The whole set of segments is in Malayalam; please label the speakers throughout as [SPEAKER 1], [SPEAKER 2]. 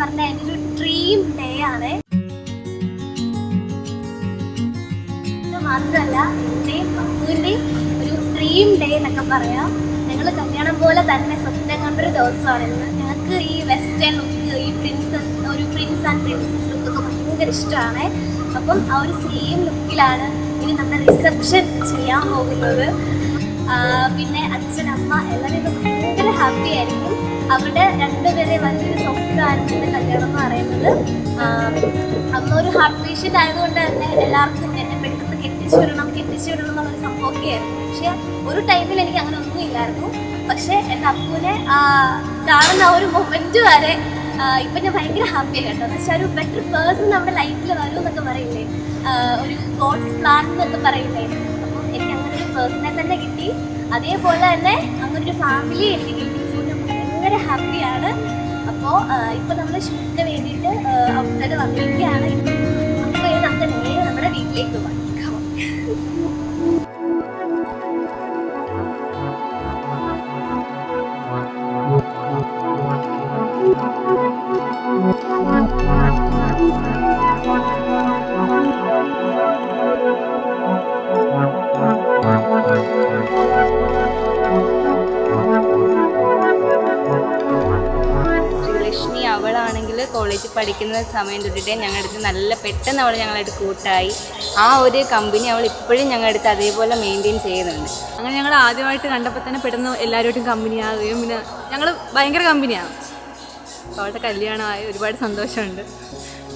[SPEAKER 1] പറഞ്ഞാൽ എൻ്റെ ഒരു ഡ്രീം ഡേ ആണ്. മാത്രമല്ല എൻ്റെയും പപ്പുവിൻ്റെയും ഒരു ഡ്രീം ഡേ എന്നൊക്കെ പറയാം. ഞങ്ങൾ കല്യാണം പോലെ തന്നെ സ്വപ്നം കണ്ടൊരു ദിവസമാണ് ഇന്ന്. ഞങ്ങൾക്ക് ഈ വെസ്റ്റേൺ ലുക്ക്, ഈ പ്രിൻസ് ആൻഡ് പ്രിൻസസ് ലുക്കൊക്കെ ഭയങ്കര ഇഷ്ടമാണ്. അപ്പം ആ ഒരു സെയിം ലുക്കിലാണ് ഇനി നമ്മുടെ റിസപ്ഷൻ ചെയ്യാൻ പോകുന്നത്. പിന്നെ അച്ഛനമ്മ എല്ലാവരും ഭയങ്കര ഹാപ്പി ആയിരിക്കും. അവരുടെ രണ്ടുപേരെ വലിയൊരു സ്വപ്നമായിരുന്നു എൻ്റെ കല്യാണം എന്ന് പറയുന്നത്. അമ്മ ഒരു ഹാർട്ട് പേഷ്യൻ്റ് ആയതുകൊണ്ട് തന്നെ എല്ലാവർക്കും എന്നെ പെട്ടെന്ന് കെട്ടിച്ചു വിടണം എന്നുള്ളൊരു സംഭവമൊക്കെ ആയിരുന്നു. പക്ഷേ ഒരു ടൈമിൽ എനിക്ക് അങ്ങനെ ഒന്നും ഇല്ലായിരുന്നു. പക്ഷേ എൻ്റെ അപ്പൂനെ കാണുന്ന ആ ഒരു മൊമെൻറ്റ് വരെ ഇപ്പം ഞാൻ ഭയങ്കര ഹാപ്പിയാണ് കേട്ടോ. എന്ന് വെച്ചാൽ ഒരു ബെറ്റർ പേഴ്സൺ നമ്മുടെ ലൈഫിൽ വരും എന്നൊക്കെ പറയില്ലേ, ഒരു ഗോഡ്സ് പ്ലാൻ എന്നൊക്കെ പറയില്ലേ. അപ്പം എനിക്ക് അങ്ങനെ ഒരു പേഴ്സണെ തന്നെ കിട്ടി. അതേപോലെ തന്നെ അങ്ങനൊരു ഫാമിലി എനിക്ക് കിട്ടി. ഭയങ്കര ഹാപ്പിയാണ്. അപ്പോൾ ഇപ്പോൾ നമ്മൾ ഷൂട്ടിന് വേണ്ടിയിട്ട് ഔട്ട്സൈഡ് വന്നിരിക്കുകയാണ്. അപ്പോൾ ഇത് നമുക്ക് നേരെ നമ്മുടെ വീട്ടിലേക്ക് പോകാം.
[SPEAKER 2] അവളാണെങ്കിൽ കോളേജിൽ പഠിക്കുന്ന സമയം തൊട്ടിട്ട് ഞങ്ങളുടെ അടുത്ത് നല്ല പെട്ടെന്ന് അവൾ ഞങ്ങളായിട്ട് കൂട്ടായി. ആ ഒരു കമ്പനി അവൾ ഇപ്പോഴും ഞങ്ങളുടെ അടുത്ത് അതേപോലെ മെയിൻറ്റെയിൻ ചെയ്യുന്നുണ്ട്.
[SPEAKER 3] അങ്ങനെ ഞങ്ങൾ ആദ്യമായിട്ട് കണ്ടപ്പോൾ തന്നെ പെട്ടെന്ന് എല്ലാവരുമായിട്ടും കമ്പനിയാകുകയും പിന്നെ ഞങ്ങൾ ഭയങ്കര കമ്പനിയാണ്. അവളുടെ കല്യാണമായി ഒരുപാട് സന്തോഷമുണ്ട്.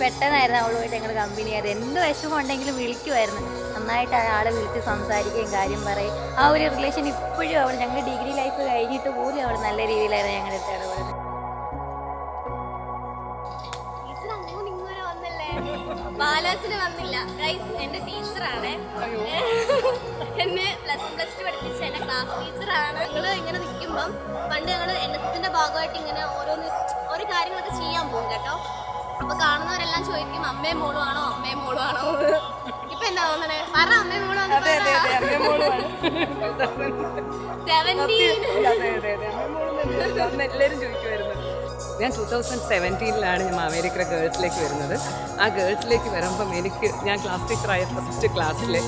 [SPEAKER 4] പെട്ടെന്നായിരുന്നു അവളുമായിട്ട് ഞങ്ങൾ കമ്പനിയായത്. എന്ത് വിഷമം ഉണ്ടെങ്കിലും വിളിക്കുമായിരുന്നു. നന്നായിട്ട് ആളെ വിളിച്ച് സംസാരിക്കുകയും കാര്യം പറയും. ആ ഒരു റിലേഷൻ ഇപ്പോഴും അവൾ ഞങ്ങൾ ഡിഗ്രി ലൈഫ് കഴിഞ്ഞിട്ട് പോലും അവൾ നല്ല രീതിയിലായിരുന്നു ഞങ്ങളുടെ അടുത്ത് ഇടപെടുന്നത്.
[SPEAKER 1] ബാലാസിന് വന്നില്ല ഗൈസ്, എൻ്റെ ടീച്ചറാണ്. എന്നെ +1 പഠിപ്പിച്ച എൻ്റെ ക്ലാസ് ടീച്ചറാണ്. ഞങ്ങൾ ഇങ്ങനെ നിൽക്കുമ്പം പണ്ട് ഞങ്ങൾ NSSൻ്റെ ഭാഗമായിട്ട് ഇങ്ങനെ ഓരോ കാര്യങ്ങളൊക്കെ ചെയ്യാൻ പോകും കേട്ടോ. അപ്പൊ കാണുന്നവരെല്ലാം ചോദിക്കും അമ്മയും മോളും ആണോ ഇപ്പൊ എന്താ തോന്നണേ? പറ അമ്മയും മോളും
[SPEAKER 3] എല്ലാവരും ചോദിക്കുമായിരുന്നു. ഞാൻ 2017 ഞാൻ മാവേലിക്കര ഗേൾസിലേക്ക് വരുന്നത്. ആ ഗേൾസിലേക്ക് വരുമ്പം ഞാൻ ക്ലാസ് ടീച്ചറായ ഫസ്റ്റ് ക്ലാസ്സിലെ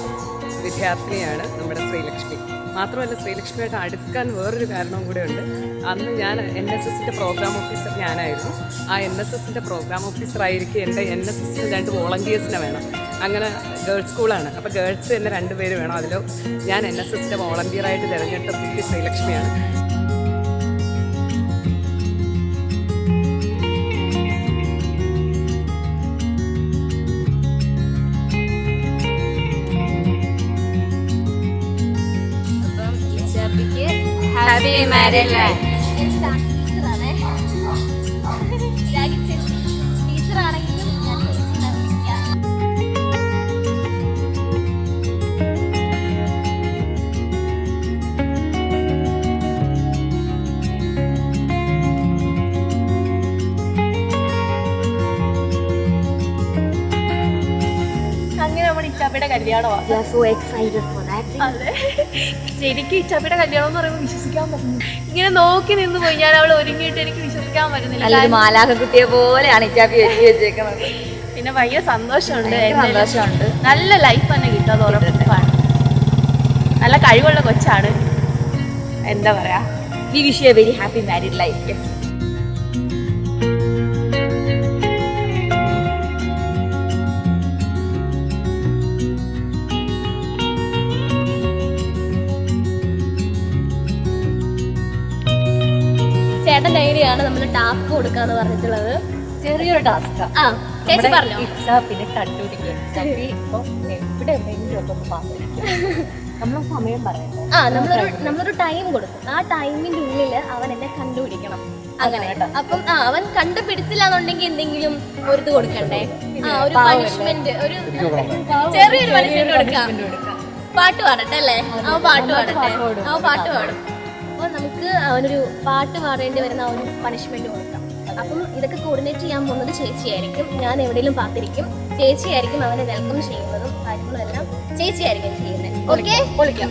[SPEAKER 3] വിദ്യാർത്ഥിനിയാണ് നമ്മുടെ ശ്രീലക്ഷ്മി. മാത്രമല്ല ശ്രീലക്ഷ്മിയായിട്ട് അടുക്കാൻ വേറൊരു കാരണവും കൂടെ ഉണ്ട്. അന്ന് ഞാൻ NSSൻ്റെ പ്രോഗ്രാം ഓഫീസർ ഞാനായിരുന്നു. ആ NSSൻ്റെ പ്രോഗ്രാം ഓഫീസറായിരിക്കും എൻ്റെ NSSന് 2 വോളണ്ടിയേഴ്സിനെ വേണം. അങ്ങനെ ഗേൾസ് സ്കൂളാണ്. അപ്പോൾ ഗേൾസ് തന്നെ 2 പേര് വേണം. അതിലോ ഞാൻ NSSൻ്റെ വോളണ്ടിയറായിട്ട് തിരഞ്ഞെടുത്ത കുട്ടി ശ്രീലക്ഷ്മിയാണ്.
[SPEAKER 2] Happy married life.
[SPEAKER 1] ടീച്ചറാണെങ്കിലും അങ്ങനെ നമ്മുടെ ഇച്ചാപ്പയുടെ കല്യാണമാണ്. ശരിക്കും ഇച്ചാപ്പയുടെ കല്യാണം എന്ന് പറയുമ്പോൾ വിശ്വസിക്കാൻ പറ്റുന്നു. ഇങ്ങനെ നോക്കി നിന്ന് പോയി ഞാൻ അവൾ ഒരുങ്ങിയിട്ട് എനിക്ക് വിശ്വസിക്കാൻ പറ്റുന്നില്ല.
[SPEAKER 4] മാലാഖ കുട്ടിയെ പോലെയാണ് ഇച്ചാപ്പി ഒരുക്കി വെച്ചേക്കുന്നത്.
[SPEAKER 1] പിന്നെ ഭയങ്കര സന്തോഷമുണ്ട്. നല്ല ലൈഫ് തന്നെ കിട്ടും, അത് ഉറപ്പാണ്. നല്ല കഴിവുള്ള കൊച്ചാണ്. എന്താ പറയാ,
[SPEAKER 4] we wish you A very happy married life.
[SPEAKER 1] ചേട്ടൻ ഡയറിയാണ് നമ്മൾ ടാസ്ക് കൊടുക്കാന്ന് പറഞ്ഞിട്ടുള്ളത്.
[SPEAKER 4] ചെറിയൊരു ടാസ്ക്.
[SPEAKER 1] ചേച്ചി പറഞ്ഞോ.
[SPEAKER 4] പിന്നെ കണ്ടുപിടിക്കുക. എവിടെ എവിടെയെങ്കിലും ഒക്കെ നമ്മൾ സമയം പറയണ്ടേ?
[SPEAKER 1] നമ്മളൊരു ടൈം കൊടുക്കും. ആ ടൈമിന്റെ ഉള്ളിൽ അവൻ എന്നെ കണ്ടുപിടിക്കണം. അങ്ങനെ അപ്പം അവൻ കണ്ടുപിടിച്ചില്ല എന്നുണ്ടെങ്കിൽ എന്തെങ്കിലും ഒരു ഇത് കൊടുക്കണ്ടേ? ഒരു പണിഷ്മെന്റ്, ഒരു ചെറിയൊരു പണിഷ്മെന്റ് കൊടുക്കാം. പാട്ട് പാടട്ടെ അല്ലേ? പാട്ട് പാടും. അപ്പോൾ നമുക്ക് അവനൊരു പാട്ട് പാടേണ്ടി വരുന്ന ആ ഒരു പണിഷ്മെന്റ് കൊടുക്കാം. അപ്പം ഇതൊക്കെ കോർഡിനേറ്റ് ചെയ്യാൻ പോകുന്നത് ചേച്ചിയായിരിക്കും. ഞാൻ എവിടെയെങ്കിലും പാത്തിരിക്കും. ചേച്ചിയായിരിക്കും അവനെ വെൽക്കം ചെയ്യുന്നതും കാര്യങ്ങളും എല്ലാം ചേച്ചിയായിരിക്കും ചെയ്യുന്നത്. ഓക്കെ, പൊളിക്കാം.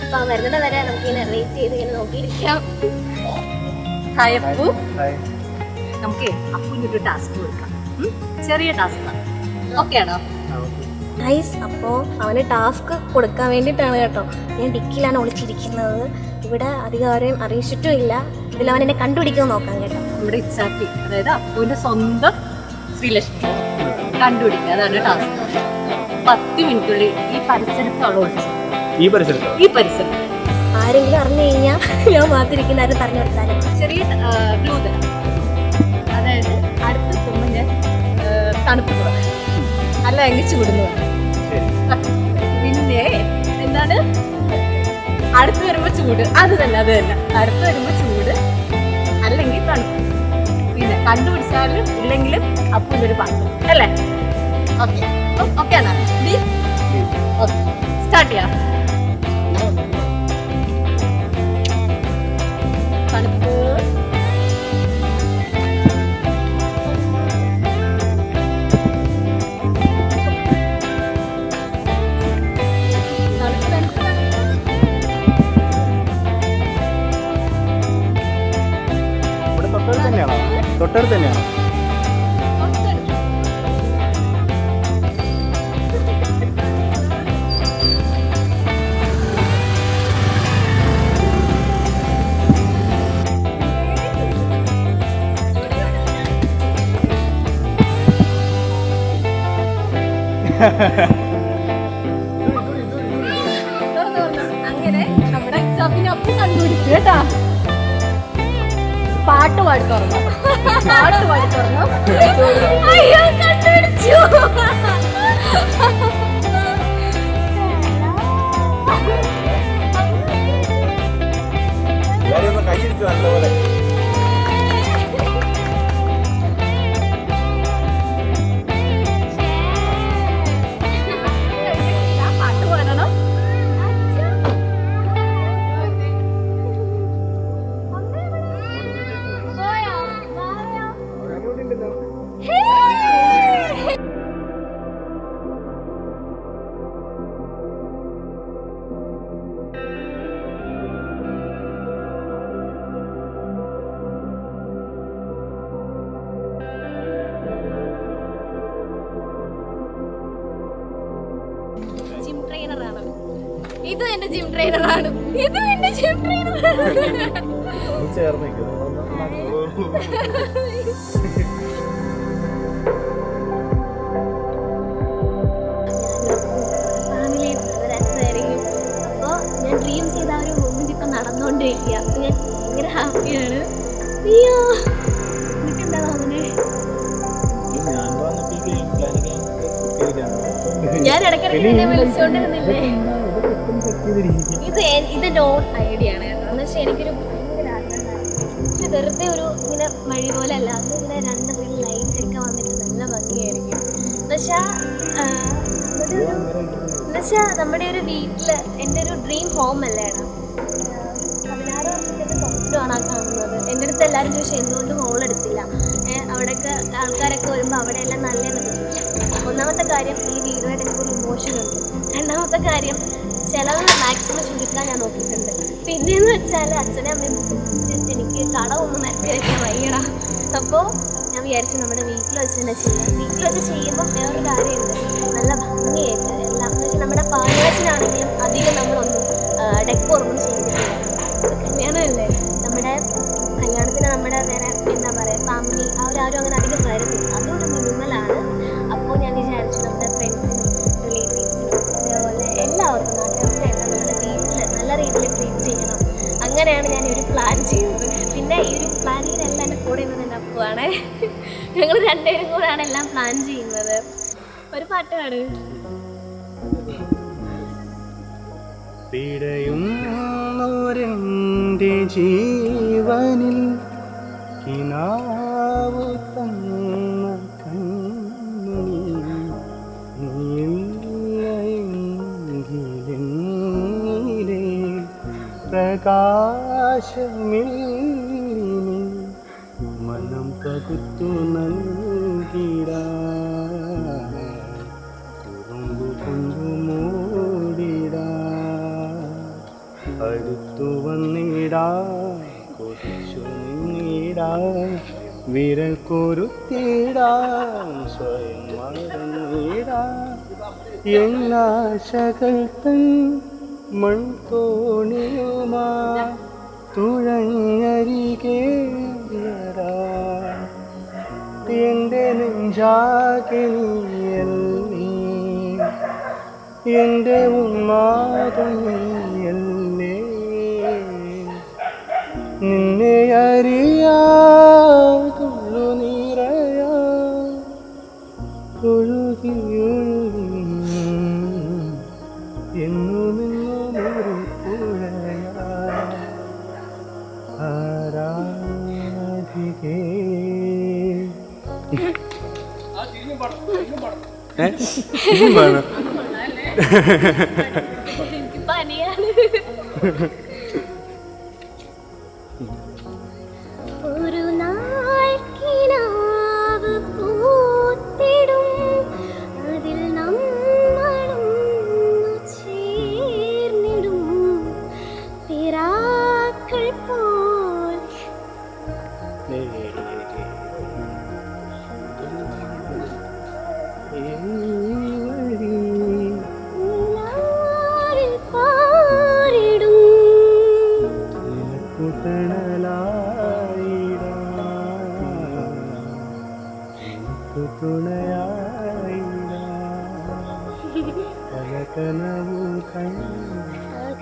[SPEAKER 1] അപ്പം ആ വരുന്നത് വരെ നമുക്കിങ്ങനെ വെയിറ്റ് ചെയ്ത് ഇങ്ങനെ നോക്കിയിരിക്കാം. ഹായ് അപ്പു.
[SPEAKER 5] നമുക്ക് അപ്പൂനൊരു ടാസ്ക് കൊടുക്കാം. ചെറിയ ടാസ്ക് ഓക്കെ ആണോ?
[SPEAKER 1] ഗൈസ്, അപ്പോൾ അവന് ടാസ്ക് കൊടുക്കാൻ വേണ്ടിയിട്ടാണ് കേട്ടോ ഞാൻ ഡിക്കിലാണ് ഒളിച്ചിരിക്കുന്നത്. ഇവിടെ അധികം ആരെയും അറിയിച്ചിട്ടും ഇല്ല. ഇതിൽ അവൻ എന്നെ കണ്ടുപിടിക്കാൻ നോക്കാം കേട്ടോ.
[SPEAKER 5] നമ്മുടെ ഇച്ചാപ്പി, അതായത് അപ്പൂന്റെ സ്വന്തം ശ്രീലക്ഷ്മി കണ്ടുപിടിക്കുക, അതാണ് ടാസ്ക്. 10 മിനിറ്റുള്ളിൽ ഈ പരിസരത്ത് അവൾ ഒളിച്ചു. ഈ പരിസരത്ത്
[SPEAKER 1] ആരെങ്കിലും അറിഞ്ഞു കഴിഞ്ഞാൽ ഞാൻ മാത്രിക്കുന്ന ആരും പറഞ്ഞു കൊടുത്താലും
[SPEAKER 5] ചെറിയ ഗ്ലൂ തരാം. അതായത് അടുത്തെത്തുമ്പോൾ ഞാൻ തണുപ്പ് കുറവ്, അല്ല എങ്കിൽ ചൂടുന്നു. പിന്നെ എന്താണ് അടുത്ത് വരുമ്പോ ചൂട്, അത് തന്നെ അടുത്ത് വരുമ്പോ ചൂട് അല്ലെങ്കിൽ തണുപ്പ്. പിന്നെ കണ്ടുപിടിച്ചാലും ഇല്ലെങ്കിലും അപ്പൂന്നൊരു പാട്ട് അല്ലേ? ഓക്കെ ഓക്കെ ആണോ? ഓക്കെ, സ്റ്റാർട്ട് ചെയ്യാം. തണുപ്പ്,
[SPEAKER 6] തൊട്ടടുത്ത് തന്നെയാണോ?
[SPEAKER 5] അങ്ങനെ നമ്മുടെ എക്സാമിന് അപ്പം കണ്ടുപിടിച്ചു കേട്ടാ. പാട്ട് പാടി തുറന്നു.
[SPEAKER 1] അയ്യോ, കണ്ടുപിടിച്ചു.
[SPEAKER 6] കൈയടിച്ചു നല്ലപോലെ.
[SPEAKER 5] പാട്ട് പാടണം.
[SPEAKER 1] ജിം ട്രെയിനറാണ്. ഇതും എന്റെ ജിം ട്രെയിനറാണ്. ഫാമിലി രസമായിരിക്കും. അപ്പോൾ ഞാൻ ഡ്രീം ചെയ്ത ആ ഒരു മൂമെന്റ് ഇപ്പം നടന്നുകൊണ്ടിരിക്കുക. അപ്പം ഞാൻ ഭയങ്കര ഹാപ്പിയാണ്. അയ്യോ, എനിക്കെന്താ തോന്നണേ? ഞാൻ ഇടയ്ക്കിടയ്ക്ക് എന്നെ വിളിച്ചുകൊണ്ടിരുന്നില്ലേ? ഇത് നോൺ ഐഡിയ ആണ് കേട്ടോ. എന്ന് വെച്ചാൽ എനിക്കൊരു ഭയങ്കര ആഗ്രഹമായിരുന്നു. പക്ഷെ വെറുതെ ഒരു ഇങ്ങനെ വഴി പോലെ അല്ല, അത് ഇങ്ങനെ 2 സൈഡിൽ ലൈറ്റൊക്കെ വന്നിട്ട് നല്ല ഭംഗിയായിരിക്കും. എന്നുവെച്ചാൽ നമ്മുടെ ഒരു വീട്ടിൽ എൻ്റെ ഒരു ഡ്രീം ഹോം അല്ലേ ഏടാ. 16 വർഷത്തെ സ്വപ്നമാണ് ആ കാണുന്നത്. എൻ്റെ അടുത്ത് എല്ലാവരും ചോദിച്ചു എന്തുകൊണ്ട് ഹോൾ എടുത്തില്ല. അവിടെയൊക്കെ ആൾക്കാരൊക്കെ വരുമ്പോൾ അവിടെയെല്ലാം നല്ലതെന്നൊക്കെ ചോദിച്ചു. ഒന്നാമത്തെ കാര്യം, ഈ വീടുമായിട്ട് എനിക്കൊരു ഇമോഷൻ ഉണ്ട്. രണ്ടാമത്തെ കാര്യം, ചിലവ് മാക്സിമം ചുരുക്കാൻ ഞാൻ നോക്കിയിട്ടുണ്ട്. പിന്നെയെന്ന് വെച്ചാൽ അച്ഛനും അമ്മയും ബുദ്ധിമുട്ടിച്ച് എനിക്ക് കടമൊന്നും നിരത്തി വയ്ക്കാൻ വയ്യടാ. അപ്പോൾ ഞാൻ വിചാരിച്ചു നമ്മുടെ വീട്ടിൽ വെച്ച് തന്നെ ചെയ്യാം. വീട്ടിൽ വെച്ച് ചെയ്യുമ്പോൾ വേറൊരു കാര്യമുണ്ട്, നല്ല ഭംഗിയായിട്ട് എല്ലാം. എന്ന് വെച്ചാൽ നമ്മുടെ പാചകത്തിനാണെങ്കിലും അധികം നമ്മളൊന്നും ഡെക്കോറൊന്നും ചെയ്തിട്ടില്ല. കല്യാണമല്ലേ, നമ്മുടെ കല്യാണത്തിന് നമ്മുടെ വേറെ എന്താ പറയുക ഫാമിലി അവരാരും അങ്ങനെ അധികം വരുന്നില്ല. അതൊരു മിനിമലാണ്. അപ്പോൾ ഞാൻ വിചാരിച്ചു നമ്മുടെ ഫ്രണ്ട്സിനും റിലേറ്റീവ്സിനും അതേപോലെ എല്ലാവർക്കും നാട്ടുകാർക്കായിട്ട് നമ്മുടെ വീട്ടിൽ നല്ല രീതിയിൽ ട്രീറ്റ് ചെയ്യണം. അങ്ങനെയാണ് ഞാൻ ഒരു പ്ലാൻ ചെയ്യുന്നത്. പിന്നെ ഈ ഒരു പ്ലാനിങ്ങിനെല്ലാം എൻ്റെ കൂടെ ഇന്ന് എൻ്റെ അപ്പുവാണ്. ഞങ്ങൾ രണ്ടുപേരും കൂടെയാണ് എല്ലാം പ്ലാൻ ചെയ്യുന്നത്. ഒരു പാട്ട് പാട്.
[SPEAKER 6] പിടയുന്നൊരെൻ്റെ ജീവനിൽ കിനാവു തന്ന കണ്ണുനീ നീയില്ലെങ്കിലെന്നിലെ പ്രകാശമില്ലിനി മനം പകുത്തു നൽകിടാ കുറുമ്പു കൊണ്ടു മൂടിടാ അടുത്തു വന്നിടാ കൊതിച്ചു നിന്നിടാ വിരൽ കൊരുത്തിടാം സ്വയം മറന്നിടാം എന്നാശകൾ തൻ മൺതോണിയുമാ തുഴഞ്ഞരികെ എൻ്റെ നെഞ്ചാകെ നീയല്ലേ എൻ്റെ ഉന്മാദം നീയല്ലേ നിന്നെ അറിയാതുള്ളു നിറയാ ഒഴുകി ഒഴുകി എന്നുമെന്നും ഒരു പുഴയാ ആരാധികേ ഇനിയും വേണം
[SPEAKER 1] എനിക്ക് പനിയാണ്. ഒരു നാൾ കിനാവ് പൂത്തിടും അതിൽ നമ്മളൊന്നു ചേർന്നിടും പിറാക്കൾ പോൽ നിലാവിൽ പാറിടും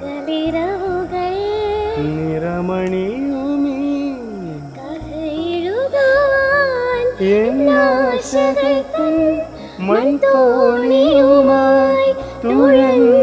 [SPEAKER 1] അകലിരവുകൾ
[SPEAKER 6] നിറമണിയുമീ
[SPEAKER 1] കഥയെഴുതാൻ
[SPEAKER 6] എന്നാശകൾ തൻ മൺതോണിയുമായി തുഴഞ്ഞ